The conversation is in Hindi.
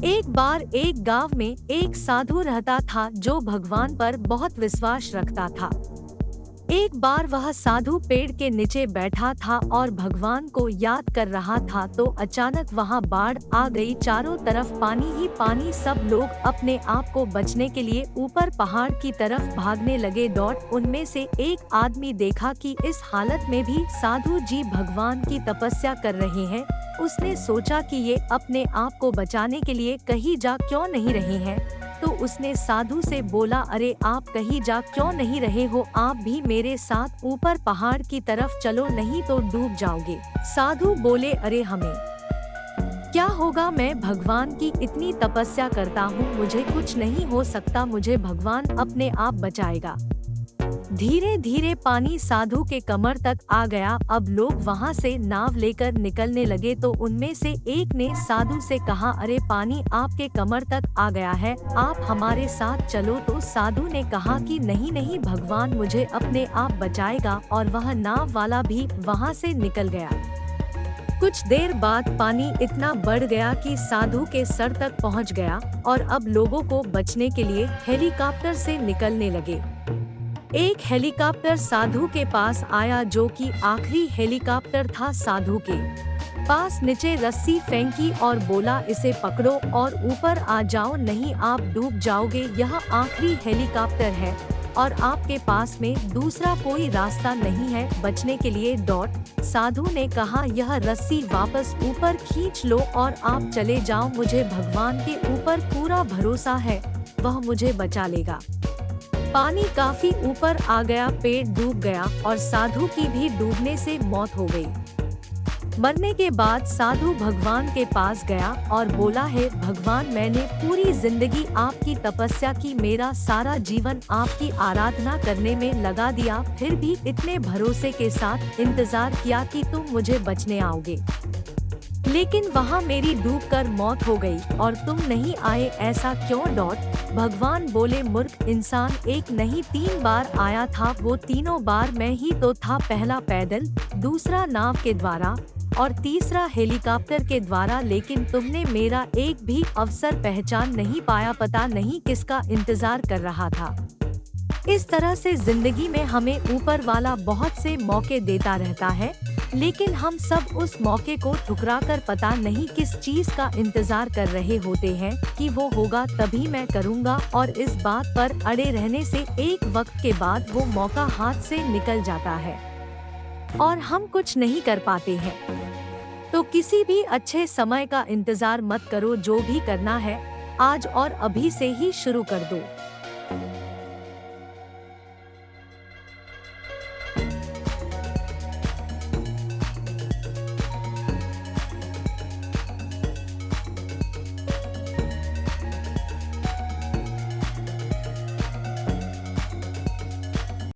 एक बार एक गांव में एक साधु रहता था जो भगवान पर बहुत विश्वास रखता था। एक बार वह साधु पेड़ के नीचे बैठा था और भगवान को याद कर रहा था तो अचानक वहां बाढ़ आ गई। चारों तरफ पानी ही पानी। सब लोग अपने आप को बचने के लिए ऊपर पहाड़ की तरफ भागने लगे। उनमें से एक आदमी देखा कि इस हालत में भी साधु जी भगवान की तपस्या कर रहे हैं। उसने सोचा कि ये अपने आप को बचाने के लिए कहीं जा क्यों नहीं रहे हैं। तो उसने साधु से बोला, अरे आप कहीं जा क्यों नहीं रहे हो, आप भी मेरे साथ ऊपर पहाड़ की तरफ चलो, नहीं तो डूब जाओगे। साधु बोले, अरे हमें क्या होगा, मैं भगवान की इतनी तपस्या करता हूँ, मुझे कुछ नहीं हो सकता, मुझे भगवान अपने आप बचाएगा। धीरे धीरे पानी साधु के कमर तक आ गया। अब लोग वहाँ से नाव लेकर निकलने लगे तो उनमें से एक ने साधु से कहा, अरे पानी आपके कमर तक आ गया है, आप हमारे साथ चलो। तो साधु ने कहा कि नहीं नहीं, भगवान मुझे अपने आप बचाएगा। और वह नाव वाला भी वहाँ से निकल गया। कुछ देर बाद पानी इतना बढ़ गया कि साधु के सर तक पहुँच गया और अब लोगों को बचने के लिए हेलीकॉप्टर से निकलने लगे। एक हेलीकॉप्टर साधु के पास आया जो कि आखिरी हेलीकॉप्टर था। साधु के पास नीचे रस्सी फेंकी और बोला, इसे पकड़ो और ऊपर आ जाओ, नहीं आप डूब जाओगे। यह आखिरी हेलीकॉप्टर है और आपके पास में दूसरा कोई रास्ता नहीं है बचने के लिए। साधु ने कहा, यह रस्सी वापस ऊपर खींच लो और आप चले जाओ, मुझे भगवान के ऊपर पूरा भरोसा है, वह मुझे बचा लेगा। पानी काफी ऊपर आ गया, पेड़ डूब गया और साधु की भी डूबने से मौत हो गई। मरने के बाद साधु भगवान के पास गया और बोला, है भगवान, मैंने पूरी जिंदगी आपकी तपस्या की, मेरा सारा जीवन आपकी आराधना करने में लगा दिया, फिर भी इतने भरोसे के साथ इंतजार किया कि तुम मुझे बचने आओगे, लेकिन वहाँ मेरी डूबकर मौत हो गई और तुम नहीं आए, ऐसा क्यों? भगवान बोले, मूर्ख इंसान, एक नहीं 3 बार आया था, वो तीनों बार मैं ही तो था, पहला पैदल, दूसरा नाव के द्वारा और तीसरा हेलीकॉप्टर के द्वारा, लेकिन तुमने मेरा एक भी अवसर पहचान नहीं पाया, पता नहीं किसका इंतजार कर रहा था। इस तरह से जिंदगी में हमें ऊपर वाला बहुत से मौके देता रहता है, लेकिन हम सब उस मौके को ठुकराकर पता नहीं किस चीज का इंतजार कर रहे होते हैं कि वो होगा तभी मैं करूँगा, और इस बात पर अड़े रहने से एक वक्त के बाद वो मौका हाथ से निकल जाता है और हम कुछ नहीं कर पाते हैं। तो किसी भी अच्छे समय का इंतजार मत करो, जो भी करना है आज और अभी से ही शुरू कर दो।